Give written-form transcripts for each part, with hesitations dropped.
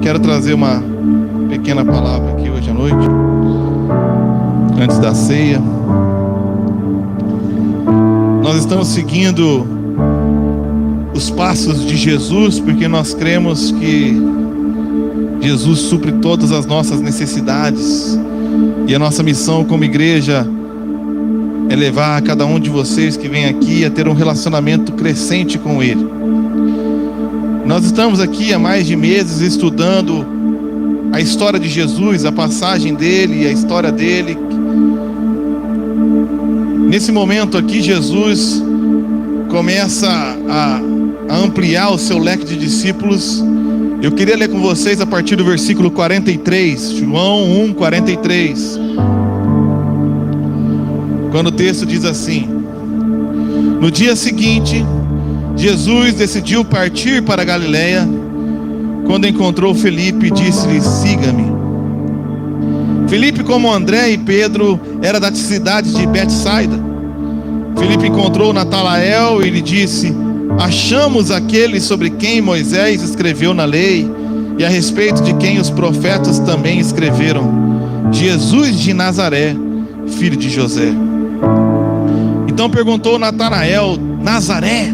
Quero trazer uma pequena palavra aqui hoje à noite, antes da ceia. Nós estamos seguindo os passos de Jesus, porque nós cremos que Jesus supre todas as nossas necessidades, e a nossa missão como igreja é levar a cada um de vocês que vem aqui a ter um relacionamento crescente com Ele. Nós estamos aqui há mais de meses estudando a história de Jesus, a passagem dele e a história dele. Nesse momento aqui, Jesus começa a ampliar o seu leque de discípulos. Eu queria ler com vocês a partir do versículo 43, João 1, 43. Quando o texto diz assim: no dia seguinte, Jesus decidiu partir para a Galileia. Quando encontrou Felipe, disse-lhe: siga-me. Felipe, como André e Pedro, era da cidade de Betsaida. Felipe encontrou Natanael e lhe disse: achamos aquele sobre quem Moisés escreveu na lei e a respeito de quem os profetas também escreveram, Jesus de Nazaré, filho de José. Então perguntou Natanael: Nazaré?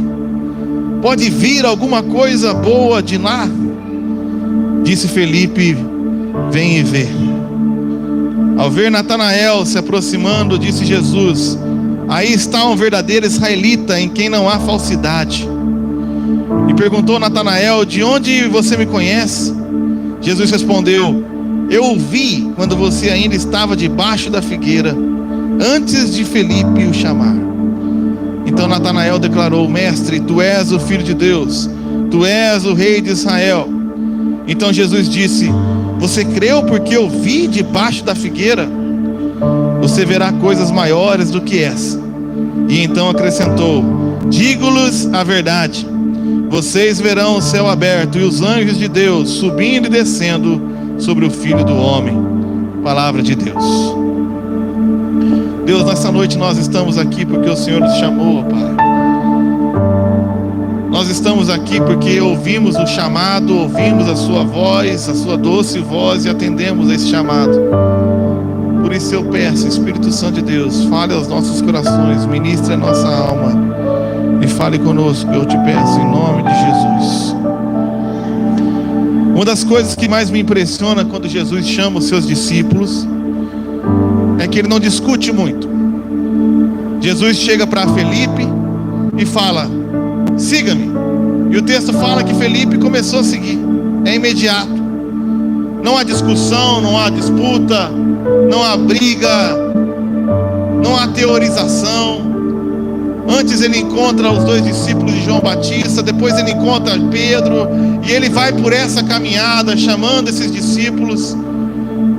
Pode vir alguma coisa boa de lá? Disse Felipe: vem e vê. Ao ver Natanael se aproximando, disse Jesus: aí está um verdadeiro israelita, em quem não há falsidade. E perguntou Natanael: de onde você me conhece? Jesus respondeu: eu o vi quando você ainda estava debaixo da figueira, antes de Felipe o chamar. Então Natanael declarou: mestre, tu és o Filho de Deus, tu és o Rei de Israel. Então Jesus disse: você creu porque eu vi debaixo da figueira? Você verá coisas maiores do que essa. E então acrescentou: digo-lhes a verdade, vocês verão o céu aberto e os anjos de Deus subindo e descendo sobre o Filho do Homem. Palavra de Deus. Deus, nessa noite nós estamos aqui porque o Senhor nos chamou, Pai. Nós estamos aqui porque ouvimos o chamado, ouvimos a sua voz, a sua doce voz, e atendemos a esse chamado. Por isso eu peço, Espírito Santo de Deus, fale aos nossos corações, ministre a nossa alma e fale conosco, eu te peço em nome de Jesus. Uma das coisas que mais me impressiona quando Jesus chama os seus discípulos é que ele não discute muito. Jesus chega para Felipe e fala: siga-me. E o texto fala que Felipe começou a seguir. É imediato. Não há discussão, não há disputa, não há briga, não há teorização. Antes ele encontra os dois discípulos de João Batista, depois ele encontra Pedro, e ele vai por essa caminhada chamando esses discípulos.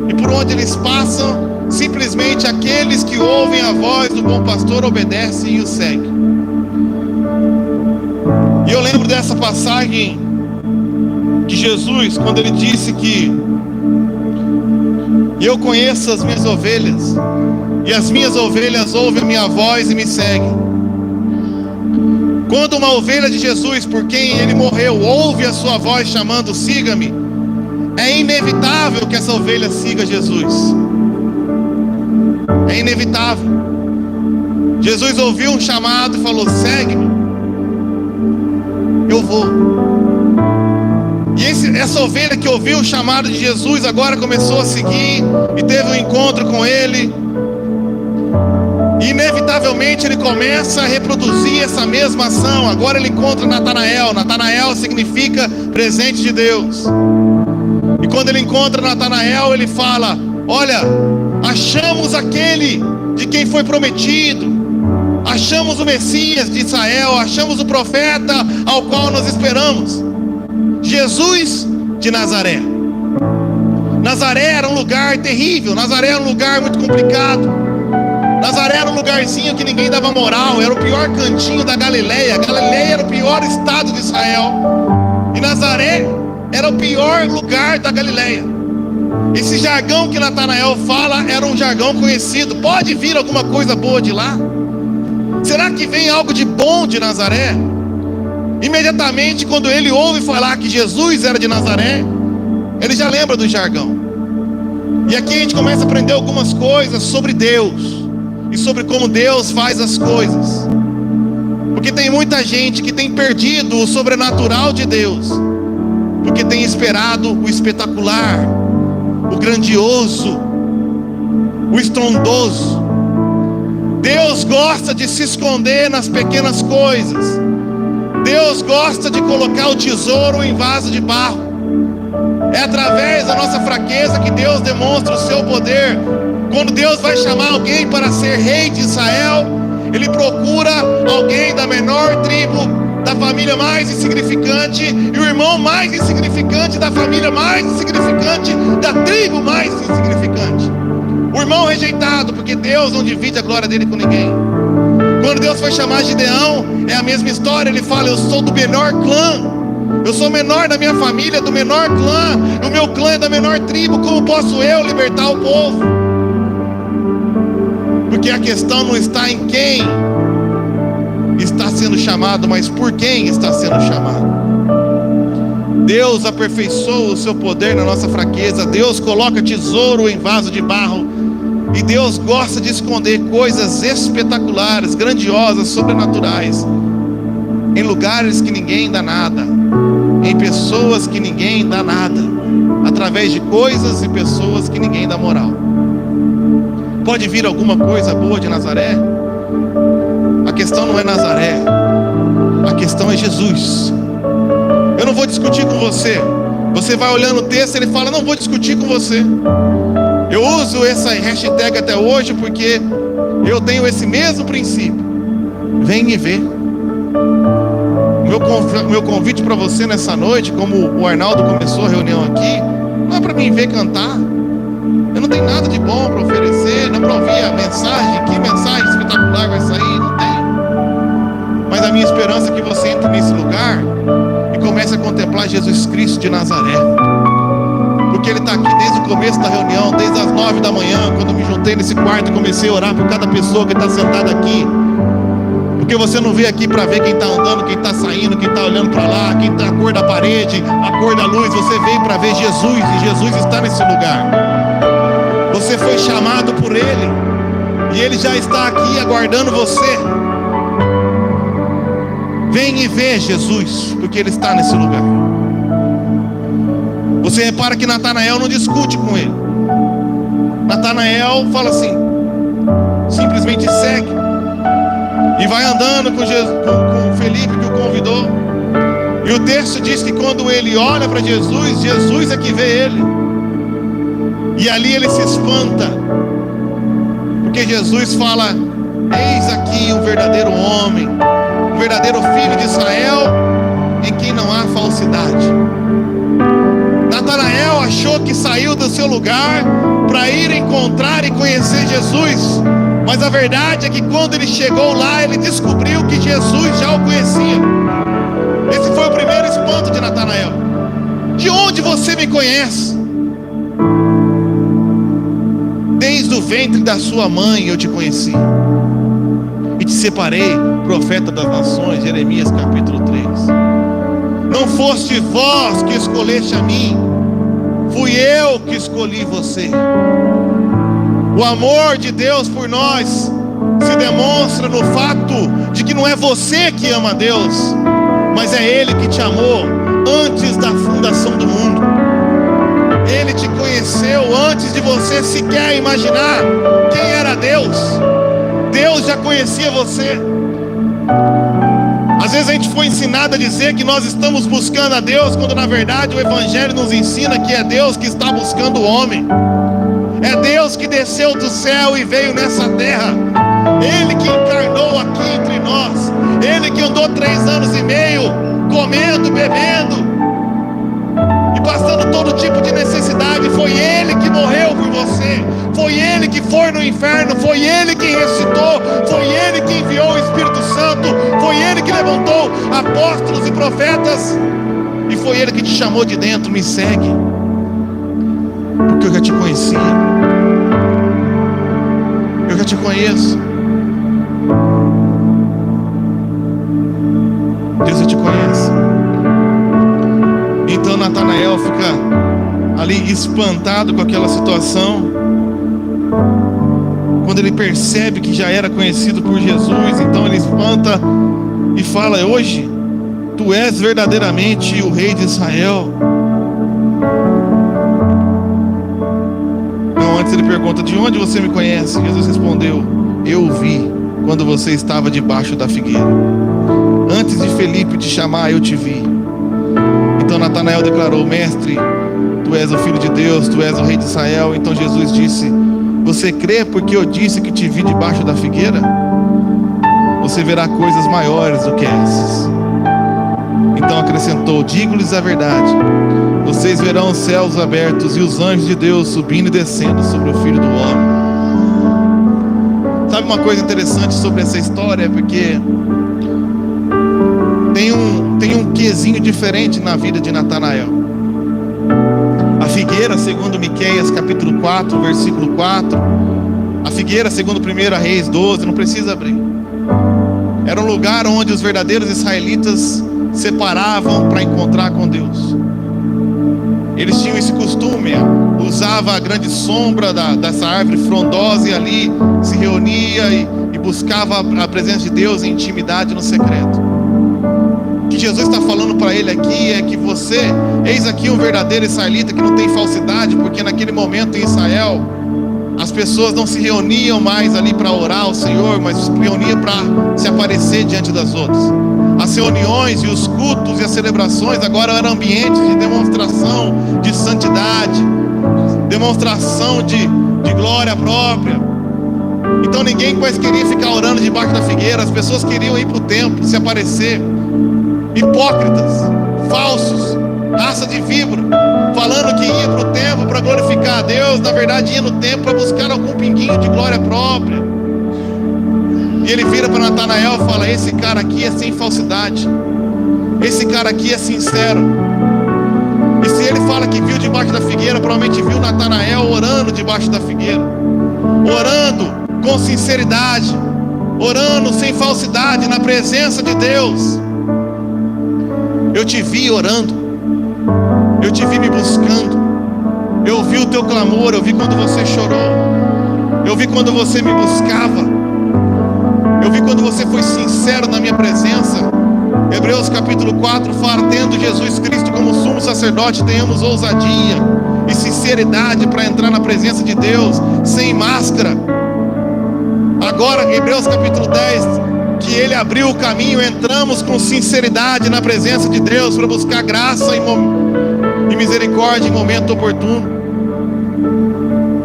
E por onde eles passam, simplesmente aqueles que ouvem a voz do bom pastor obedecem e o seguem. E eu lembro dessa passagem de Jesus, quando ele disse que eu conheço as minhas ovelhas, e as minhas ovelhas ouvem a minha voz e me seguem. Quando uma ovelha de Jesus, por quem ele morreu, ouve a sua voz chamando: siga-me, é inevitável que essa ovelha siga Jesus. É inevitável. Jesus ouviu um chamado e falou: segue-me. Eu vou. E essa ovelha que ouviu o chamado de Jesus agora começou a seguir e teve um encontro com ele. E inevitavelmente ele começa a reproduzir essa mesma ação. Agora ele encontra Natanael. Natanael significa presente de Deus. E quando ele encontra Natanael, ele fala: olha, achamos aquele de quem foi prometido, achamos o Messias de Israel, achamos o profeta ao qual nós esperamos, Jesus de Nazaré. Nazaré era um lugar terrível, Nazaré era um lugar muito complicado, Nazaré era um lugarzinho que ninguém dava moral, era o pior cantinho da Galileia. Galileia era o pior estado de Israel, e Nazaré era o pior lugar da Galileia. Esse jargão que Natanael fala era um jargão conhecido. Pode vir alguma coisa boa de lá? Será que vem algo de bom de Nazaré? Imediatamente quando ele ouve falar que Jesus era de Nazaré, ele já lembra do jargão. E aqui a gente começa a aprender algumas coisas sobre Deus e sobre como Deus faz as coisas. Porque tem muita gente que tem perdido o sobrenatural de Deus, porque tem esperado o espetacular, o grandioso, o estrondoso. Deus gosta de se esconder nas pequenas coisas. Deus gosta de colocar o tesouro em vaso de barro. É através da nossa fraqueza que Deus demonstra o seu poder. Quando Deus vai chamar alguém para ser rei de Israel, Ele procura alguém da menor tribo, da família mais insignificante, e o irmão mais insignificante da família mais insignificante, da tribo mais insignificante. O irmão rejeitado, porque Deus não divide a glória dele com ninguém. Quando Deus foi chamar Gideão, é a mesma história. Ele fala: eu sou do menor clã, eu sou menor da minha família, do menor clã, o meu clã é da menor tribo, como posso eu libertar o povo? Porque a questão não está em quem está sendo chamado, mas por quem está sendo chamado. Deus aperfeiçoa o seu poder na nossa fraqueza. Deus coloca tesouro em vaso de barro. E Deus gosta de esconder coisas espetaculares, grandiosas, sobrenaturais, em lugares que ninguém dá nada, em pessoas que ninguém dá nada, através de coisas e pessoas que ninguém dá moral. Pode vir alguma coisa boa de Nazaré? A questão não é Nazaré, a questão é Jesus. Eu não vou discutir com você. Você vai olhando o texto e ele fala: não vou discutir com você. Eu uso essa hashtag até hoje porque eu tenho esse mesmo princípio. Vem e vê. Meu convite para você nessa noite, como o Arnaldo começou a reunião aqui, não é para mim ver cantar. Eu não tenho nada de bom para oferecer, não para ouvir a mensagem. Que mensagem espetacular vai sair? Não tem. Mas a minha esperança é que você entre nesse lugar e comece a contemplar Jesus Cristo de Nazaré. Porque Ele está aqui desde o começo da reunião, desde as 9 da manhã, quando eu me juntei nesse quarto e comecei a orar por cada pessoa que está sentada aqui. Porque você não veio aqui para ver quem está andando, quem está saindo, quem está olhando para lá, quem está a cor da parede, a cor da luz. Você veio para ver Jesus, e Jesus está nesse lugar. Você foi chamado por Ele, e Ele já está aqui aguardando você. Vem e vê Jesus, porque Ele está nesse lugar. Você repara que Natanael não discute com ele. Natanael fala assim, simplesmente segue, e vai andando com Felipe, que o convidou. E o texto diz que quando ele olha para Jesus, Jesus é que vê ele. E ali ele se espanta, porque Jesus fala: eis aqui um verdadeiro homem, um verdadeiro filho de Israel, em quem não há falsidade. Natanael achou que saiu do seu lugar para ir encontrar e conhecer Jesus, mas a verdade é que quando ele chegou lá, ele descobriu que Jesus já o conhecia. Esse foi o primeiro espanto de Natanael. De onde você me conhece? Desde o ventre da sua mãe eu te conheci, e te separei profeta das nações. Jeremias capítulo 3. Não foste vós que escolheste a mim, fui eu que escolhi você. O amor de Deus por nós se demonstra no fato de que não é você que ama a Deus, mas é Ele que te amou antes da fundação do mundo. Ele te conheceu antes de você sequer imaginar quem era Deus. Deus já conhecia você. Às vezes a gente foi ensinado a dizer que nós estamos buscando a Deus, quando na verdade o Evangelho nos ensina que é Deus que está buscando o homem. É Deus que desceu do céu e veio nessa terra. Ele que encarnou aqui entre nós. Ele que andou 3 anos e meio comendo, bebendo e passando todo tipo de necessidade. Foi Ele que morreu por você. Foi Ele que foi no inferno. Foi Ele que ressuscitou. Foi Ele que enviou o Espírito Santo. Foi Ele que levantou apóstolos e profetas. E foi Ele que te chamou de dentro: me segue, porque eu já te conhecia. Eu já te conheço. Deus já te conhece. Então Natanael fica ali espantado com aquela situação, quando ele percebe que já era conhecido por Jesus, então ele espanta e fala: hoje tu és verdadeiramente o rei de Israel. Não, antes ele pergunta: de onde você me conhece? Jesus respondeu: eu o vi quando você estava debaixo da figueira. Antes de Felipe te chamar, eu te vi. Então Natanael declarou: mestre, tu és o filho de Deus, tu és o rei de Israel. Então Jesus disse: você crê porque eu disse que te vi debaixo da figueira? Você verá coisas maiores do que essas. Então acrescentou: digo-lhes a verdade, vocês verão os céus abertos e os anjos de Deus subindo e descendo sobre o Filho do Homem. Sabe uma coisa interessante sobre essa história? É porque tem um quezinho diferente na vida de Natanael. A figueira, segundo Miqueias capítulo 4, versículo 4, a figueira, segundo 1 Reis 12, não precisa abrir, era um lugar onde os verdadeiros israelitas separavam para encontrar com Deus. Eles tinham esse costume, usava a grande sombra dessa árvore frondosa e ali se reunia e buscava a presença de Deus em intimidade, no secreto. O que Jesus está falando para ele aqui é que eis aqui um verdadeiro israelita que não tem falsidade, porque naquele momento em Israel as pessoas não se reuniam mais ali para orar ao Senhor, mas se reuniam para se aparecer diante das outras. As reuniões e os cultos e as celebrações agora eram ambientes de demonstração de santidade, demonstração de glória própria. Então ninguém mais queria ficar orando debaixo da figueira. As pessoas queriam ir para o templo, se aparecer. Hipócritas, falsos, raça de víbora, falando que ia para o templo para glorificar a Deus, na verdade ia no templo para buscar algum pinguinho de glória própria. E ele vira para Natanael e fala: esse cara aqui é sem falsidade, esse cara aqui é sincero. E se ele fala que viu debaixo da figueira, provavelmente viu Natanael orando debaixo da figueira, orando com sinceridade, orando sem falsidade, na presença de Deus. Eu te vi orando, eu te vi me buscando, eu vi o teu clamor, eu vi quando você chorou, eu vi quando você me buscava, eu vi quando você foi sincero na minha presença. Hebreus capítulo 4 fala: tendo Jesus Cristo como sumo sacerdote, tenhamos ousadia e sinceridade para entrar na presença de Deus sem máscara. Agora, Hebreus capítulo 10, que Ele abriu o caminho, entramos com sinceridade na presença de Deus para buscar graça e misericórdia em momento oportuno.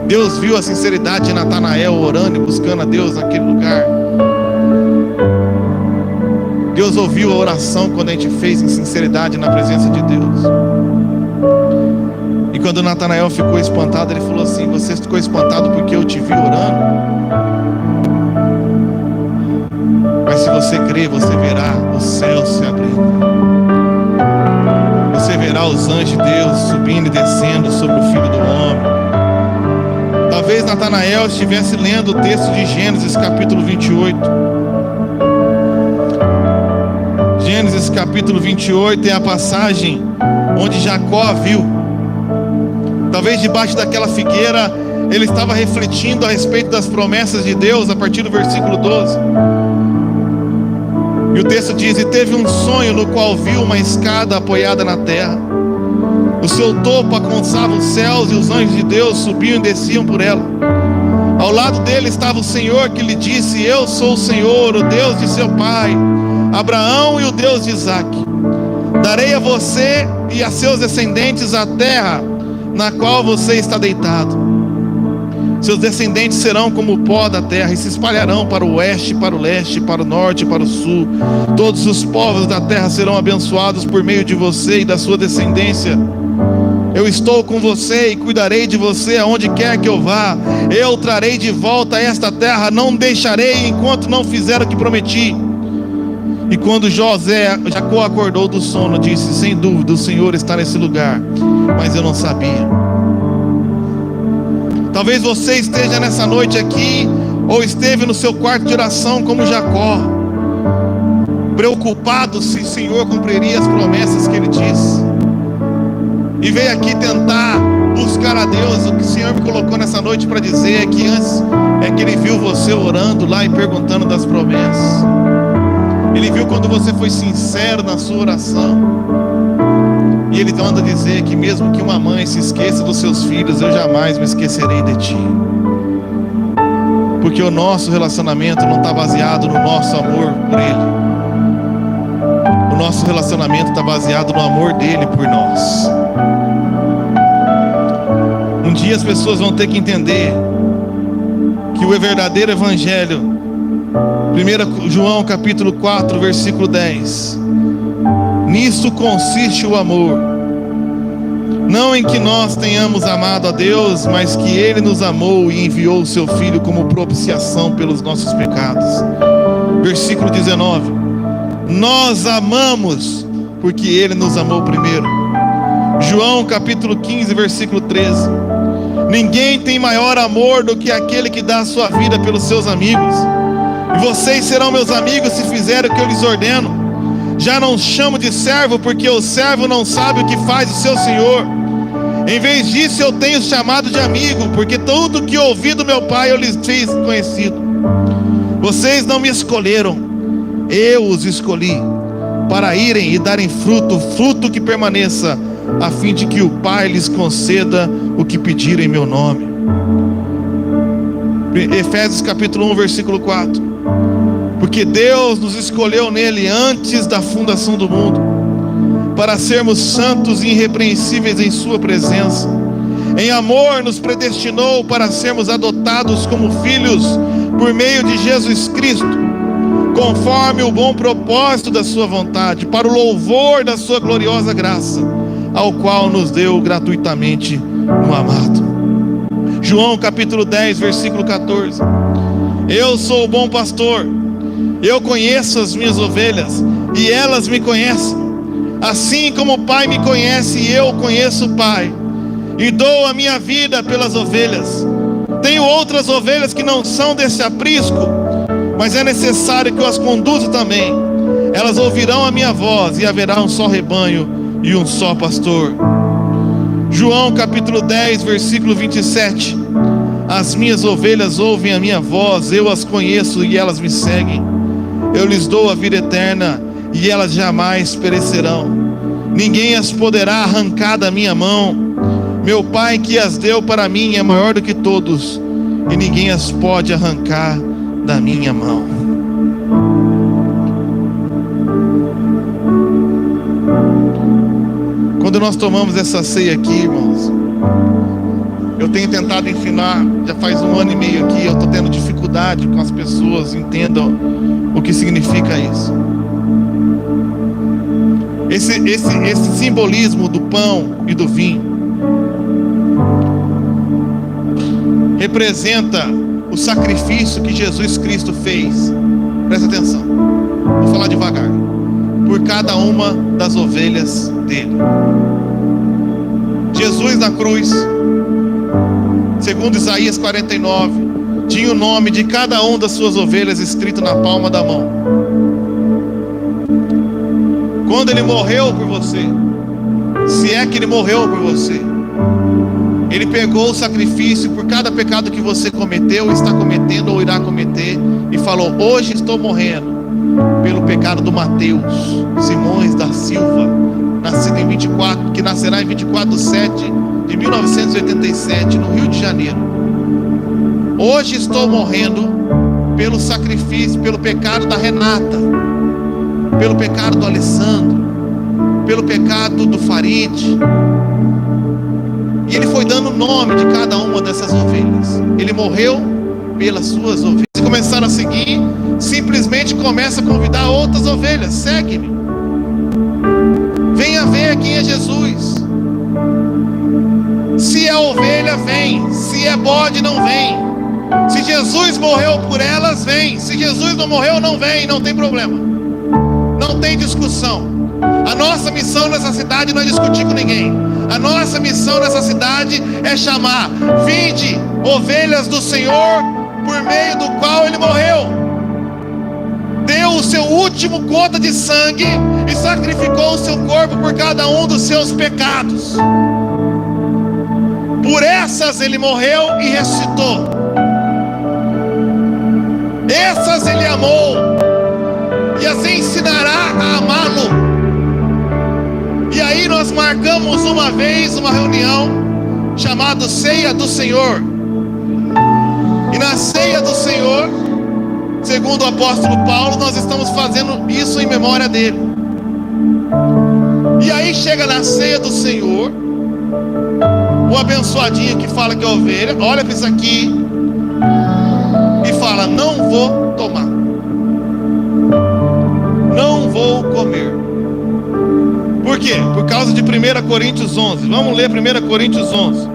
Deus viu a sinceridade de Natanael orando e buscando a Deus naquele lugar. Deus ouviu a oração quando a gente fez em sinceridade na presença de Deus. E quando Natanael ficou espantado, ele falou assim: você ficou espantado porque eu te vi orando? Mas se você crer, você verá os céus se abrindo, você verá os anjos de Deus subindo e descendo sobre o Filho do Homem. Talvez Natanael estivesse lendo o texto de Gênesis capítulo 28. Gênesis capítulo 28 é a passagem onde Jacó viu. Talvez debaixo daquela figueira ele estava refletindo a respeito das promessas de Deus, a partir do versículo 12. E o texto diz: e teve um sonho no qual viu uma escada apoiada na terra. O seu topo alcançava os céus e os anjos de Deus subiam e desciam por ela. Ao lado dele estava o Senhor, que lhe disse: eu sou o Senhor, o Deus de seu pai Abraão e o Deus de Isaque. Darei a você e a seus descendentes a terra na qual você está deitado. Seus descendentes serão como o pó da terra e se espalharão para o oeste, para o leste, para o norte e para o sul. Todos os povos da terra serão abençoados por meio de você e da sua descendência. Eu estou com você e cuidarei de você aonde quer que eu vá. Eu trarei de volta esta terra, não deixarei enquanto não fizer o que prometi. E quando Jacó acordou do sono, disse: sem dúvida o Senhor está nesse lugar, mas eu não sabia. Talvez você esteja nessa noite aqui, ou esteve no seu quarto de oração como Jacó, preocupado se o Senhor cumpriria as promessas que Ele disse, e veio aqui tentar buscar a Deus, o que o Senhor me colocou nessa noite para dizer é que antes é que Ele viu você orando lá e perguntando das promessas. Ele viu quando você foi sincero na sua oração. E Ele manda dizer que mesmo que uma mãe se esqueça dos seus filhos, eu jamais me esquecerei de ti. Porque o nosso relacionamento não está baseado no nosso amor por Ele. O nosso relacionamento está baseado no amor dele por nós. Um dia as pessoas vão ter que entender que o verdadeiro evangelho, 1 João capítulo 4, versículo 10, nisso consiste o amor, não em que nós tenhamos amado a Deus, mas que Ele nos amou e enviou o seu Filho como propiciação pelos nossos pecados. Versículo 19, nós amamos porque Ele nos amou primeiro. João capítulo 15, versículo 13, ninguém tem maior amor do que aquele que dá a sua vida pelos seus amigos. E vocês serão meus amigos se fizerem o que eu lhes ordeno. Já não chamo de servo, porque o servo não sabe o que faz o seu senhor. Em vez disso eu tenho chamado de amigo, porque tudo que ouvi do meu Pai eu lhes fiz conhecido. Vocês não me escolheram, eu os escolhi, para irem e darem fruto, fruto que permaneça, a fim de que o Pai lhes conceda o que pedirem em meu nome. Efésios capítulo 1, versículo 4. Porque Deus nos escolheu nele antes da fundação do mundo, para sermos santos e irrepreensíveis em sua presença. Em amor nos predestinou para sermos adotados como filhos por meio de Jesus Cristo, conforme o bom propósito da sua vontade, para o louvor da sua gloriosa graça, ao qual nos deu gratuitamente no amado. João capítulo 10, versículo 14. Eu sou o bom pastor, eu conheço as minhas ovelhas e elas me conhecem, assim como o Pai me conhece e eu conheço o Pai, e dou a minha vida pelas ovelhas. Tenho outras ovelhas que não são desse aprisco, mas é necessário que eu as conduza também. Elas ouvirão a minha voz e haverá um só rebanho e um só pastor. João capítulo 10, versículo 27. As minhas ovelhas ouvem a minha voz, eu as conheço e elas me seguem. Eu lhes dou a vida eterna e elas jamais perecerão. Ninguém as poderá arrancar da minha mão. Meu Pai que as deu para mim é maior do que todos, e ninguém as pode arrancar da minha mão. Quando nós tomamos essa ceia aqui, irmãos, eu tenho tentado ensinar, já faz 1 ano e meio aqui, eu estou tendo dificuldade com as pessoas entendam o que significa isso. Esse simbolismo do pão e do vinho representa o sacrifício que Jesus Cristo fez. Presta atenção, vou falar devagar. Por cada uma das ovelhas dele. Jesus na cruz, segundo Isaías 49, tinha o nome de cada uma das suas ovelhas escrito na palma da mão. Quando ele morreu por você, se é que ele morreu por você, ele pegou o sacrifício por cada pecado que você cometeu, está cometendo ou irá cometer, e falou: hoje estou morrendo pelo pecado do Mateus Simões da Silva, nascido em 24, que nascerá em 24/7 de 1987 no Rio de Janeiro. Hoje estou morrendo pelo sacrifício, pelo pecado da Renata, pelo pecado do Alessandro, pelo pecado do Farid. E ele foi dando o nome de cada uma dessas ovelhas. Ele morreu pelas suas ovelhas. Se começar a seguir, simplesmente começa a convidar outras ovelhas. Segue-me, venha ver quem é Jesus. Se é ovelha, vem. Se é bode, não vem. Se Jesus morreu por elas, vem. Se Jesus não morreu, não vem. Não tem problema, não tem discussão. A nossa missão nessa cidade não é discutir com ninguém. A nossa missão nessa cidade é chamar: vinde, ovelhas do Senhor, por meio do qual Ele morreu. Deu o seu último gota de sangue e sacrificou o seu corpo por cada um dos seus pecados. Por essas ele morreu e ressuscitou. Essas ele amou e as ensinará a amá-lo. E aí nós marcamos uma vez uma reunião chamada Ceia do Senhor. E na Ceia do Senhor, segundo o apóstolo Paulo, nós estamos fazendo isso em memória dele. E aí chega na Ceia do Senhor, o abençoadinho que fala que é ovelha, olha para isso aqui e fala: não vou tomar, não vou comer. Por quê? Por causa de 1 Coríntios 11. Vamos ler 1 Coríntios 11.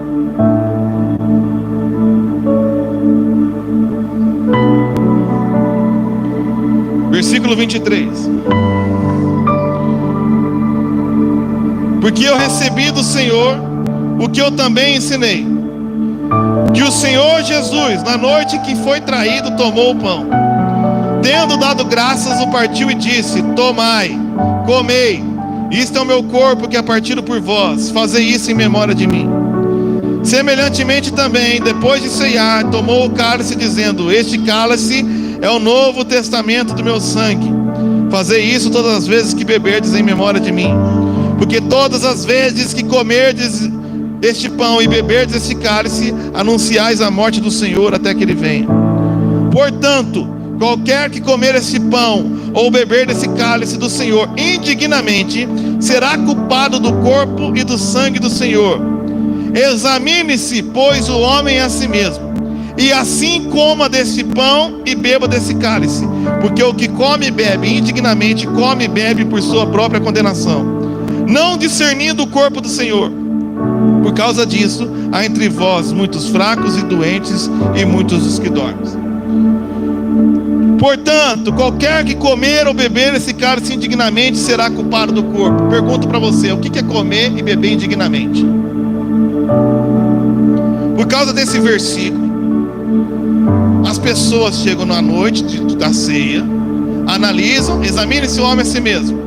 Versículo 23. Porque eu recebi do Senhor o que eu também ensinei, que o Senhor Jesus, na noite que foi traído, tomou o pão, tendo dado graças, o partiu e disse: tomai, comei, isto é o meu corpo que é partido por vós, fazei isso em memória de mim. Semelhantemente também, depois de ceiar, tomou o cálice, dizendo: este cálice é o novo testamento do meu sangue, fazei isso todas as vezes que beberdes em memória de mim. Porque todas as vezes que comerdes este pão e beberdes este cálice, anunciais a morte do Senhor até que ele venha. Portanto, qualquer que comer este pão ou beber desse cálice do Senhor indignamente, será culpado do corpo e do sangue do Senhor. Examine-se, pois, o homem a si mesmo, e assim coma desse pão e beba desse cálice. Porque o que come e bebe indignamente, come e bebe por sua própria condenação, não discernindo o corpo do Senhor. Por causa disso, há entre vós muitos fracos e doentes, e muitos os que dormem. Portanto, qualquer que comer ou beber esse cálice indignamente será culpado do corpo. Pergunto para você: o que é comer e beber indignamente? Por causa desse versículo, as pessoas chegam na noite da ceia, analisam, examinem-se o homem a si mesmo,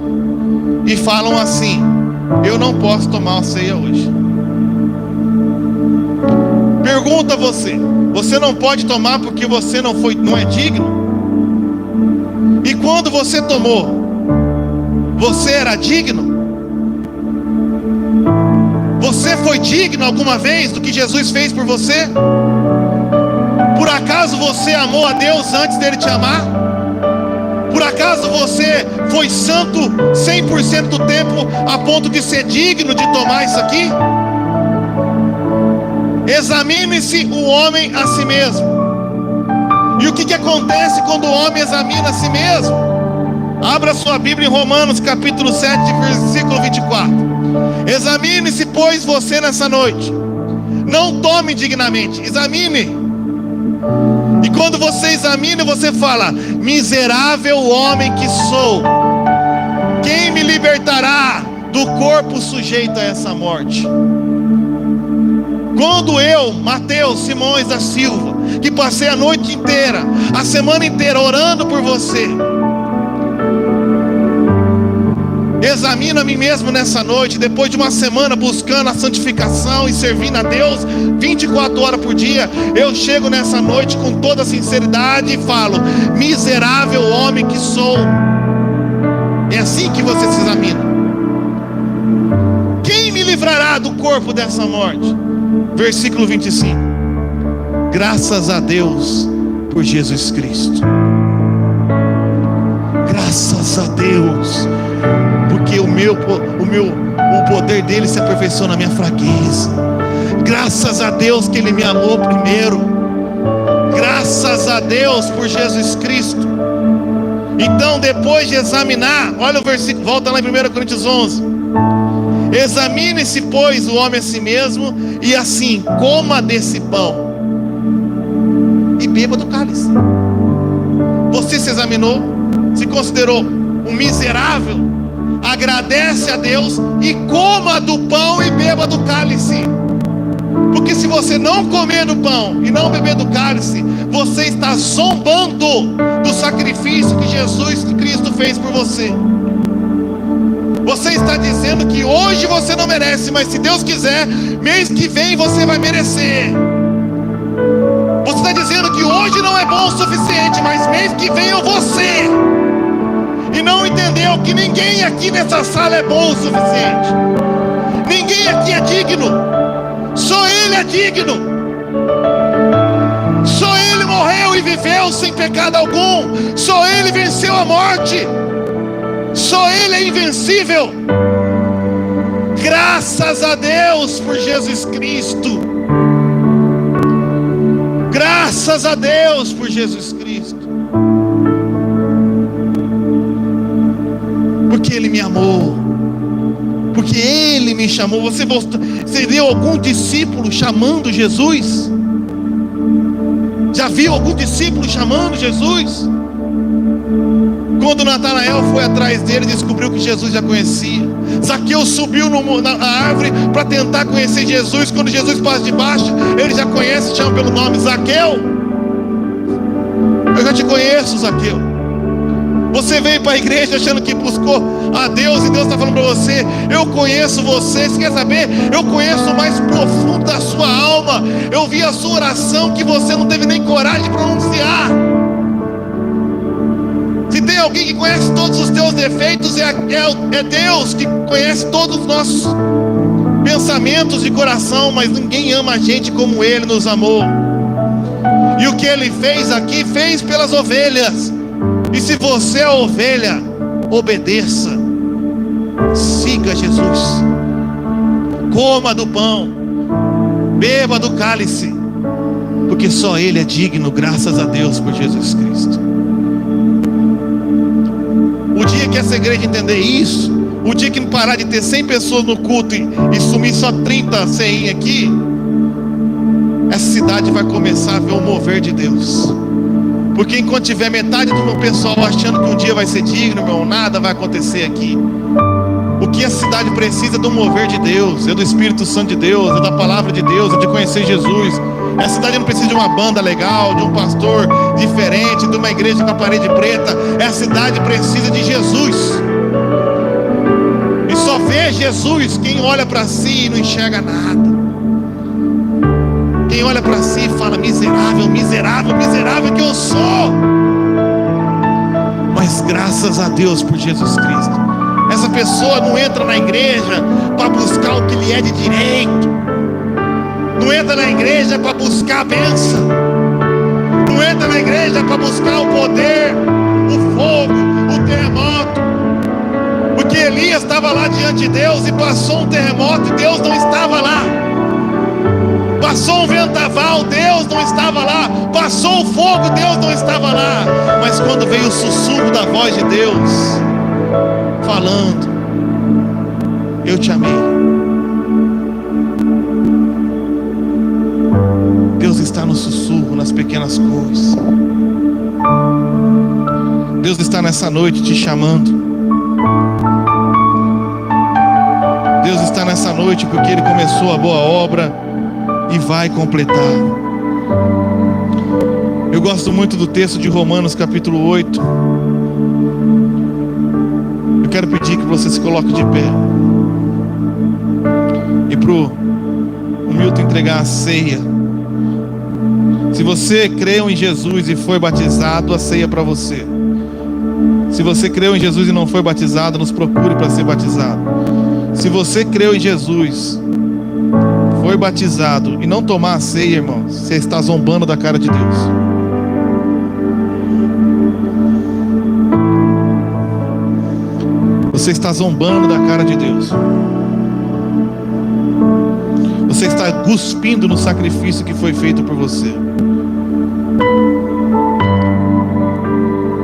e falam assim: eu não posso tomar a ceia hoje. Pergunta a você: você não pode tomar porque você não é digno? E quando você tomou, você era digno? Você foi digno alguma vez do que Jesus fez por você? Por acaso você amou a Deus antes dele te amar? Por acaso você foi santo 100% do tempo a ponto de ser digno de tomar isso aqui? Examine-se o homem a si mesmo. E o que acontece quando o homem examina a si mesmo? Abra sua Bíblia em Romanos capítulo 7, versículo 24. Examine-se, pois, você nessa noite. Não tome indignamente, examine. E quando você examina, você fala: miserável homem que sou, quem me libertará do corpo sujeito a essa morte? Quando eu, Mateus Simões da Silva, que passei a noite inteira, a semana inteira orando por você, examino a mim mesmo nessa noite, depois de uma semana buscando a santificação e servindo a Deus 24 horas por dia, eu chego nessa noite com toda a sinceridade e falo: miserável homem que sou. É assim que você se examina. Quem me livrará do corpo dessa morte? Versículo 25. Graças a Deus por Jesus Cristo. Graças a Deus, porque o poder dele se aperfeiçoa na minha fraqueza. Graças a Deus que ele me amou primeiro. Graças a Deus por Jesus Cristo. Então, depois de examinar, olha o versículo, volta lá em 1 Coríntios 11. Examine-se, pois, o homem a si mesmo, e assim coma desse pão e beba do cálice. Você se examinou? Se considerou um miserável? Agradece a Deus e coma do pão e beba do cálice. Porque se você não comer do pão e não beber do cálice, você está zombando do sacrifício que Jesus Cristo fez por você. Você está dizendo que hoje você não merece, mas se Deus quiser, mês que vem você vai merecer. Você está dizendo que hoje não é bom o suficiente, mas mês que vem eu vou ser. E não entendeu que ninguém aqui nessa sala é bom o suficiente. Ninguém aqui é digno. Só Ele é digno. Só Ele morreu e viveu sem pecado algum. Só Ele venceu a morte. Só Ele é invencível. Graças a Deus por Jesus Cristo. Graças a Deus por Jesus Cristo. Porque Ele me amou. Porque Ele me chamou. Você viu algum discípulo chamando Jesus? Já viu algum discípulo chamando Jesus? Quando Natanael foi atrás dele, descobriu que Jesus já conhecia. Zaqueu subiu na árvore para tentar conhecer Jesus. Quando Jesus passa de baixo, ele já conhece, chama pelo nome: Zaqueu, eu já te conheço, Zaqueu. Você veio para a igreja achando que buscou a Deus, e Deus está falando para você: eu conheço você. Você quer saber? Eu conheço o mais profundo da sua alma. Eu vi a sua oração que você não teve nem coragem de pronunciar. Se tem alguém que conhece todos os teus defeitos, é Deus que conhece todos os nossos pensamentos de coração. Mas ninguém ama a gente como Ele nos amou. E o que Ele fez aqui, fez pelas ovelhas. E se você é ovelha, obedeça. Siga Jesus. Coma do pão, beba do cálice, porque só Ele é digno. Graças a Deus por Jesus Cristo. O dia que essa igreja entender isso, o dia que parar de ter 100 pessoas no culto e sumir só 30, 100 aqui, essa cidade vai começar a ver o mover de Deus. Porque enquanto tiver metade do meu pessoal achando que um dia vai ser digno, meu, nada vai acontecer aqui. O que a cidade precisa é do mover de Deus, é do Espírito Santo de Deus, é da palavra de Deus, é de conhecer Jesus. Essa cidade não precisa de uma banda legal, de um pastor diferente, de uma igreja com a parede preta. Essa cidade precisa de Jesus. E só vê Jesus quem olha para si e não enxerga nada. Quem olha para si e fala: miserável, miserável, miserável que eu sou. Mas graças a Deus por Jesus Cristo. Essa pessoa não entra na igreja para buscar o que lhe é de direito. Não entra na igreja para buscar a bênção. Não entra na igreja para buscar o poder, o fogo, o terremoto. Porque Elias estava lá diante de Deus e passou um terremoto e Deus não estava lá. Passou um vendaval, Deus não estava lá. Passou o fogo, Deus não estava lá. Mas quando veio o sussurro da voz de Deus falando: eu te amei. Deus está no sussurro, nas pequenas coisas. Deus está nessa noite te chamando. Deus está nessa noite porque Ele começou a boa obra e vai completar. Eu gosto muito do texto de Romanos capítulo 8. Eu quero pedir que você se coloque de pé e pro Milton entregar a ceia. Se você creu em Jesus e foi batizado, a ceia é para você. Se você creu em Jesus e não foi batizado, nos procure para ser batizado. Se você creu em Jesus, foi batizado e não tomar a ceia, irmão, você está zombando da cara de Deus. Você está zombando da cara de Deus. Você está cuspindo no sacrifício que foi feito por você.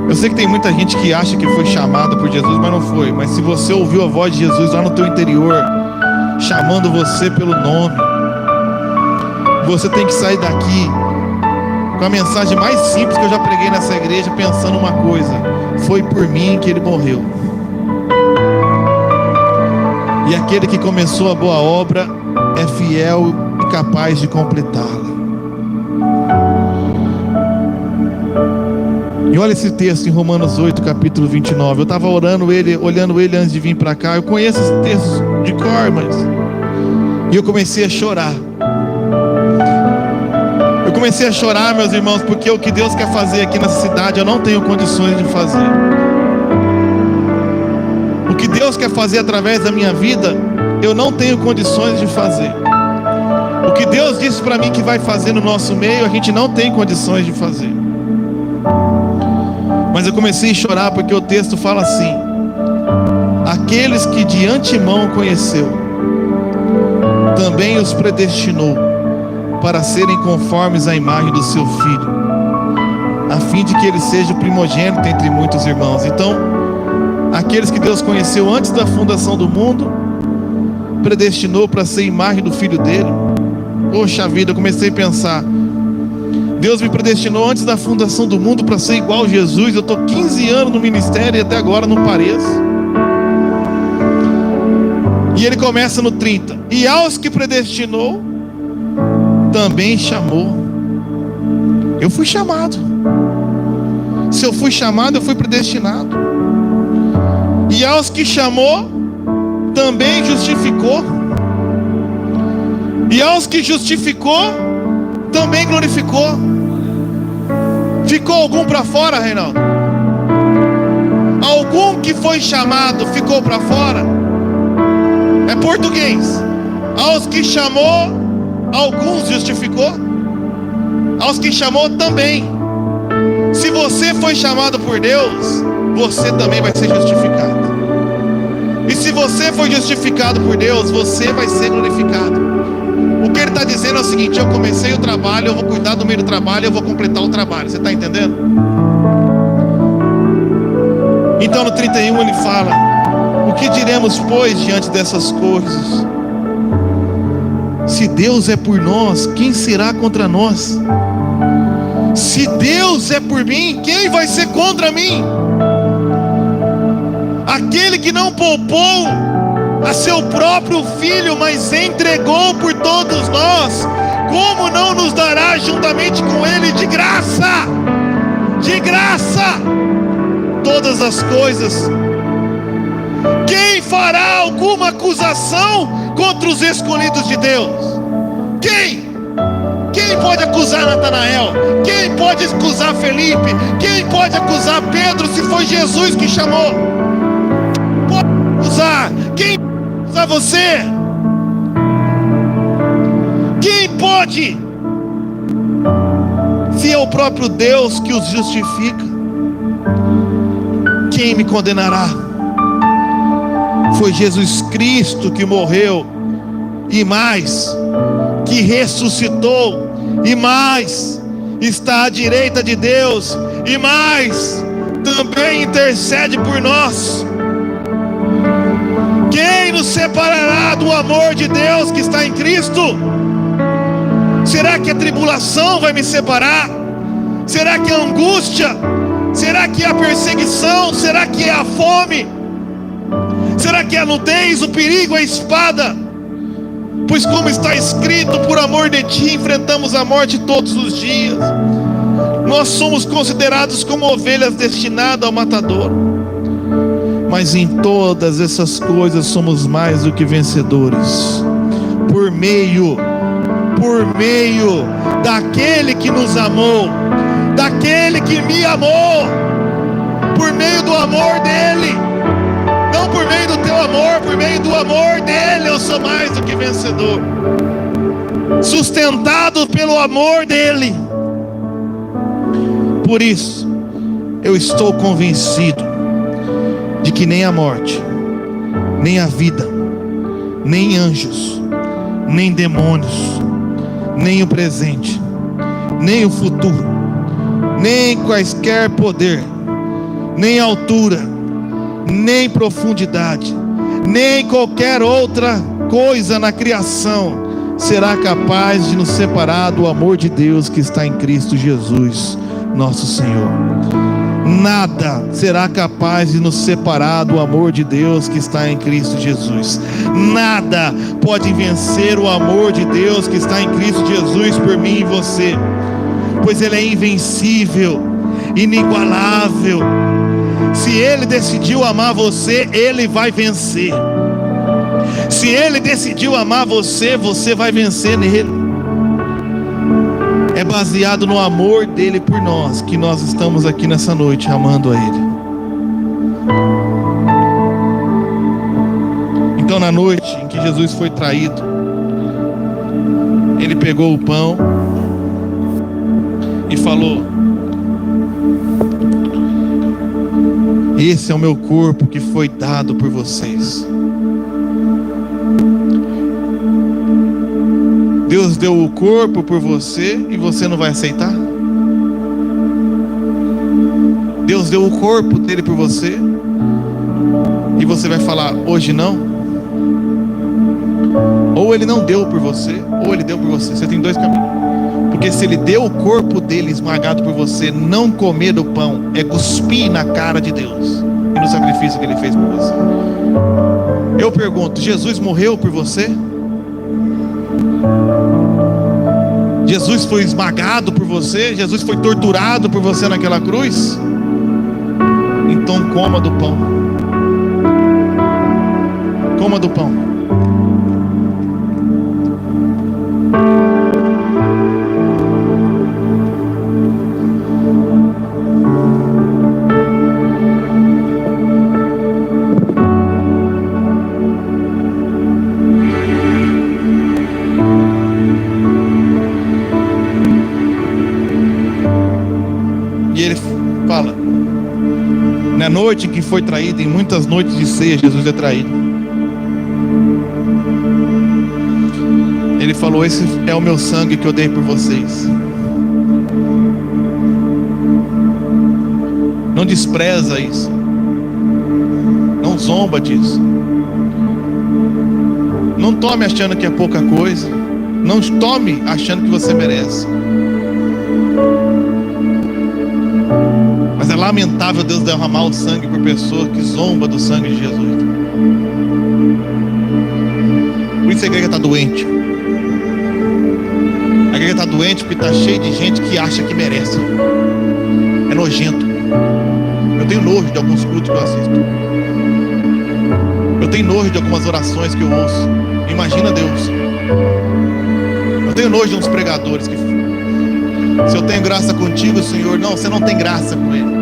Eu sei que tem muita gente que acha que foi chamada por Jesus, mas não foi. Mas se você ouviu a voz de Jesus lá no teu interior, chamando você pelo nome, você tem que sair daqui com a mensagem mais simples que eu já preguei nessa igreja, pensando uma coisa: foi por mim que Ele morreu. E aquele que começou a boa obra é fiel e capaz de completá-la. E olha esse texto em Romanos 8, capítulo 29. Eu estava olhando ele antes de vir para cá. Eu conheço esse texto de cor, mas... E eu comecei a chorar. Eu comecei a chorar, meus irmãos, porque o que Deus quer fazer aqui nessa cidade eu não tenho condições de fazer. O que Deus quer fazer através da minha vida, eu não tenho condições de fazer. O que Deus disse para mim que vai fazer no nosso meio, a gente não tem condições de fazer. Mas eu comecei a chorar porque o texto fala assim: aqueles que de antemão conheceu, também os predestinou para serem conformes à imagem do seu Filho, a fim de que ele seja o primogênito entre muitos irmãos. Então, aqueles que Deus conheceu antes da fundação do mundo, predestinou para ser imagem do Filho dele. Poxa vida, eu comecei a pensar: Deus me predestinou antes da fundação do mundo para ser igual a Jesus. Eu estou 15 anos no ministério e até agora não pareço. E ele começa no 30: e aos que predestinou, também chamou. Eu fui chamado. Se eu fui chamado, eu fui predestinado. E aos que chamou, também justificou. E aos que justificou, também glorificou. Ficou algum para fora, Reinaldo? Algum que foi chamado ficou para fora? É português. Aos que chamou, alguns justificou. Aos que chamou também. Se você foi chamado por Deus, você também vai ser justificado. E se você foi justificado por Deus, você vai ser glorificado. O que ele está dizendo é o seguinte: eu comecei o trabalho, eu vou cuidar do meio do trabalho, eu vou completar o trabalho. Você está entendendo? Então no 31 ele fala: o que diremos, pois, diante dessas coisas? Se Deus é por nós, quem será contra nós? Se Deus é por mim, quem vai ser contra mim? Aquele que não poupou a seu próprio Filho, mas entregou por todos nós, como não nos dará juntamente com Ele de graça todas as coisas? Quem fará alguma acusação contra os escolhidos de Deus? Quem pode acusar Natanael? Quem pode acusar Felipe? Quem pode acusar Pedro se foi Jesus que chamou? Pode acusar? Quem pode acusar você? Quem pode? Se é o próprio Deus que os justifica, quem me condenará? Foi Jesus Cristo que morreu, e mais, que ressuscitou, e mais, está à direita de Deus, e mais, também intercede por nós. Quem nos separará do amor de Deus que está em Cristo? Será que a tribulação vai me separar? Será que a angústia? Será que a perseguição? Será que é a fome? Será que é a nudez, o perigo, a espada? Pois como está escrito: por amor de ti enfrentamos a morte todos os dias. Nós somos considerados como ovelhas destinadas ao matador. Mas em todas essas coisas somos mais do que vencedores, por meio daquele que nos amou, daquele que me amou, por meio do amor dele. Não por meio do teu amor, por meio do amor dele eu sou mais do que vencedor, sustentado pelo amor dele. Por isso eu estou convencido de que nem a morte, nem a vida, nem anjos, nem demônios, nem o presente, nem o futuro, nem quaisquer poder, nem altura, nem profundidade, nem qualquer outra coisa na criação será capaz de nos separar do amor de Deus que está em Cristo Jesus, nosso Senhor. Nada será capaz de nos separar do amor de Deus que está em Cristo Jesus. Nada pode vencer o amor de Deus que está em Cristo Jesus por mim e você, pois Ele é invencível, inigualável. Se Ele decidiu amar você, Ele vai vencer. Se Ele decidiu amar você, você vai vencer nele. É baseado no amor dele por nós que nós estamos aqui nessa noite amando a Ele. Então, na noite em que Jesus foi traído, Ele pegou o pão e falou: esse é o meu corpo que foi dado por vocês. Deus deu o corpo por você e você não vai aceitar? Deus deu o corpo dele por você e você vai falar hoje não? Ou ele não deu por você, ou ele deu por você. Você tem dois caminhos. Porque se ele deu o corpo dele esmagado por você, não comer do pão é cuspir na cara de Deus e no sacrifício que ele fez por você. Eu pergunto, Jesus morreu por você? Jesus foi esmagado por você? Jesus foi torturado por você naquela cruz? Então coma do pão. Coma do pão. Na noite em que foi traído, em muitas noites de ceia, Jesus é traído. Ele falou: esse é o meu sangue que eu dei por vocês. Não despreza isso. Não zomba disso. Não tome achando que é pouca coisa. Não tome achando que você merece. Mas é lamentável Deus derramar o sangue por pessoa que zomba do sangue de Jesus. Por isso a igreja está doente. A igreja está doente porque está cheia de gente que acha que merece. É nojento. Eu tenho nojo de alguns cultos que eu assisto. Eu tenho nojo de algumas orações que eu ouço. Imagina Deus. Eu tenho nojo de uns pregadores que: se eu tenho graça contigo, Senhor. Não, você não tem graça com Ele.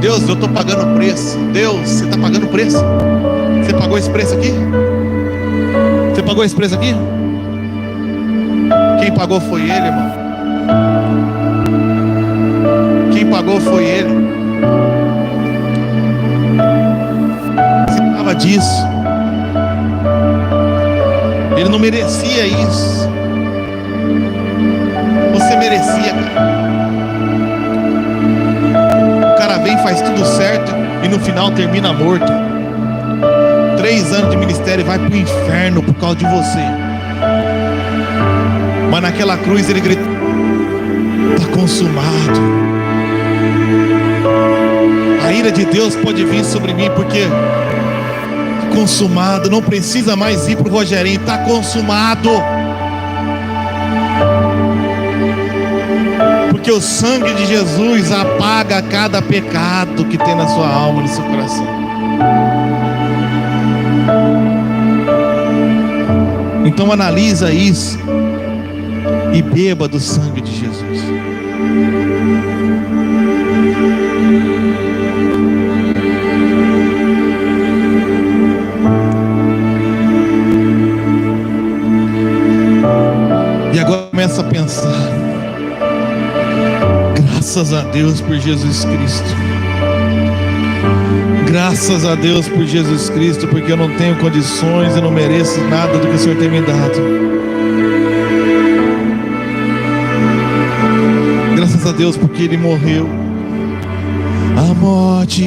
Deus, eu estou pagando preço. Deus, você está pagando preço? Você pagou esse preço aqui? Você pagou esse preço aqui? Quem pagou foi Ele, irmão. Quem pagou foi Ele. Você precisava disso. Ele não merecia isso. Você merecia, cara. O cara vem, faz tudo certo e no final termina morto. 3 anos de ministério e vai pro inferno por causa de você. Mas naquela cruz ele gritou: está consumado. A ira de Deus pode vir sobre mim porque está consumado. Não precisa mais ir pro Rogerinho, está consumado. Porque o sangue de Jesus apaga cada pecado que tem na sua alma, no seu coração. Então analisa isso e beba do sangue de Jesus. E agora começa a pensar: graças a Deus por Jesus Cristo. Graças a Deus por Jesus Cristo, porque eu não tenho condições, eu não mereço nada do que o Senhor tem me dado. Graças a Deus porque Ele morreu. A morte